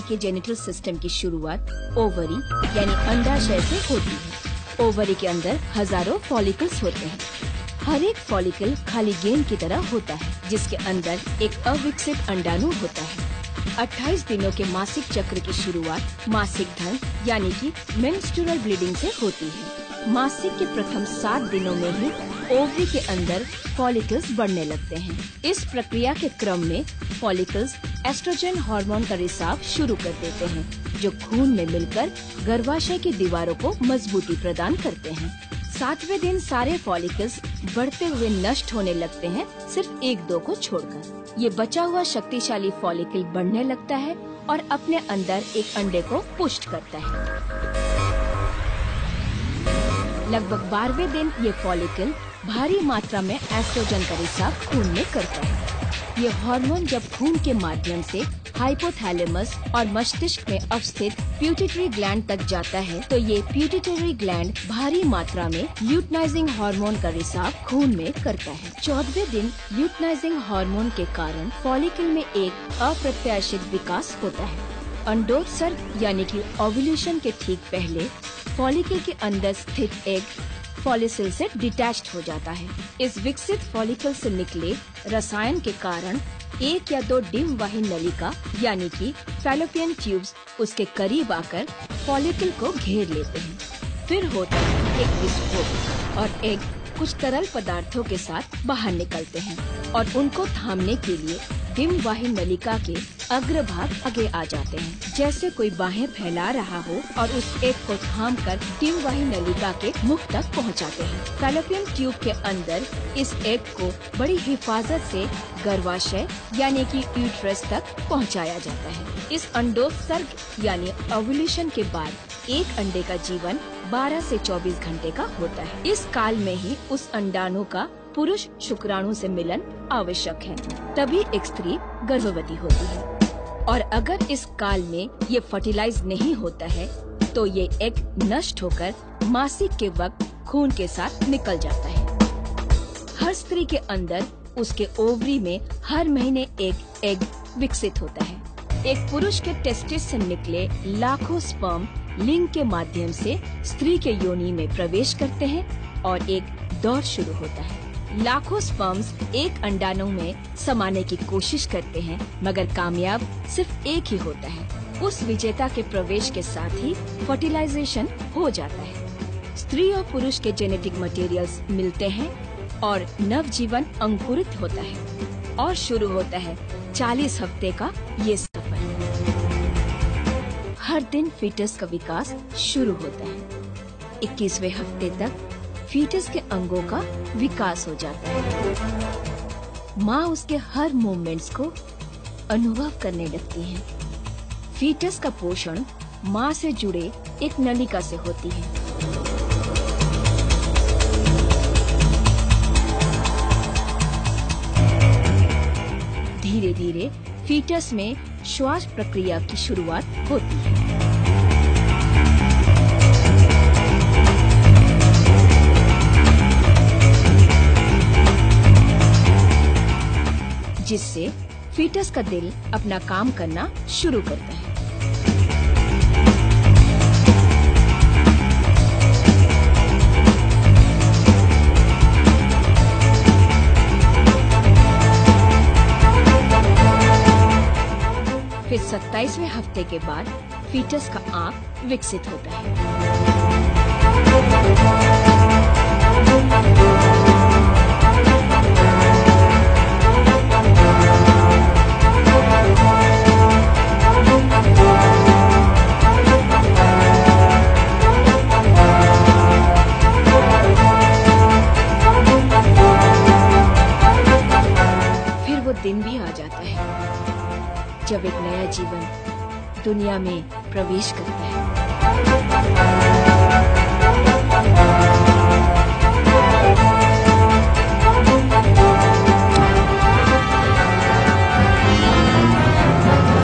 स्त्री के genital system की शुरुआत ओवरी यानी अंडाशय से होती है। ओवरी के अंदर हजारों फॉलिकल्स होते हैं। हर एक फॉलिकल खाली गेंद की तरह होता है, जिसके अंदर एक अविकसित अंडाणु होता है। 28 दिनों के मासिक चक्र की शुरुआत मासिक धर्म यानी कि मेंस्ट्रुअल ब्लीडिंग से होती है। मासिक के प्रथम 7 दिनों में ही ओवरी के अंदर फॉलिकल्स बढ़ने लगते हैं। इस प्रक्रिया के क्रम में फॉलिकल्स एस्ट्रोजन हार्मोन का रिसाव शुरू कर देते हैं, जो खून में मिलकर गर्भाशय की दीवारों को मजबूती प्रदान करते हैं। 7वें दिन सारे फॉलिकल्स बढ़ते हुए नष्ट होने लगते हैं, सिर्फ 1-2 को छोड़कर। ये बचा हुआ शक्तिशाली फॉलिकल बढ़ने लगता है और अपने अंदर एक अंडे को पुष्ट करता है। लगभग 12वें दिन ये फॉलिकल भारी मात्रा में एस्ट्रोजन का रिसाव खून में करता है। ये हार्मोन जब खून के माध्यम से हाइपोथैलेमस और मस्तिष्क में अवस्थित पिट्यूटरी ग्लैंड तक जाता है, तो ये पिट्यूटरी ग्लैंड भारी मात्रा में ल्यूटनाइजिंग हार्मोन का रिसाव खून में करता है। 14वें दिन ल्यूटनाइजिंग हार्मोन के कारण फॉलिकल में एक अप्रत्याशित विकास होता है। अंडोत्सर्ग यानी कि ओव्यूलेशन के ठीक पहले फॉलिकल के अंदर स्थित एग फॉलिकल से डिटैच्ड हो जाता है। इस विकसित फॉलिकल से निकले रसायन के कारण 1 या 2 डिंबवाही नलिका यानी कि फैलोपियन ट्यूब्स उसके करीब आकर फॉलिकल को घेर लेते हैं। फिर होता है एक विस्फोट और एग कुछ तरल पदार्थों के साथ बाहर निकलते हैं और उनको थामने के लिए डिंबवाही नलिका के अग्रभाग आगे आ जाते हैं, जैसे कोई बाहें फैला रहा हो और उस एग को थामकर डिंबवाही नलिका के मुख तक पहुंचाते हैं। फैलोपियन ट्यूब के अंदर इस एग को बड़ी हिफाजत से गर्भाशय यानी कि यूट्रस तक पहुंचाया जाता है। इस अंडोत्सर्ग यानी ओव्यूलेशन के बाद एक अंडे का जीवन 12 से 24 घंटे का होता है। इस काल में ही उस अंडाणु का पुरुष शुक्राणु से मिलन आवश्यक है, तभी एक स्त्री गर्भवती होती है। और अगर इस काल में ये फर्टिलाइज नहीं होता है, तो ये एग नष्ट होकर मासिक के वक्त खून के साथ निकल जाता है। हर स्त्री के अंदर उसके ओवरी में हर महीने एक एग विकसित होता है। एक पुरुष के टेस्टिस से निकले लाखों स्पर्म लिंग के माध्यम से स्त्री के योनि में प्रवेश करते हैं और एक दौर शुरू होता है। लाखों स्पर्म्स एक अंडाणु में समाने की कोशिश करते हैं, मगर कामयाब सिर्फ एक ही होता है। उस विजेता के प्रवेश के साथ ही फर्टिलाइजेशन हो जाता है। स्त्री और पुरुष के जेनेटिक मटेरियल्स मिलते हैं और नवजीवन अंकुरित होता है और शुरू होता है 40 हफ्ते का ये सफर। हर दिन फीटस का विकास शुरू होता है। 21वें हफ्ते तक फीटस के अंगों का विकास हो जाता है। माँ उसके हर मूवमेंट्स को अनुभव करने लगती है। फीटस का पोषण माँ से जुड़े एक नलिका से होती है। धीरे धीरे फीटस में श्वास प्रक्रिया की शुरुआत होती है। जिससे फीटस का दिल अपना काम करना शुरू करता है। फिर 27वें हफ्ते के बाद फीटस का आंख विकसित होता है। दिन भी आ जाता है जब एक नया जीवन दुनिया में प्रवेश करता है।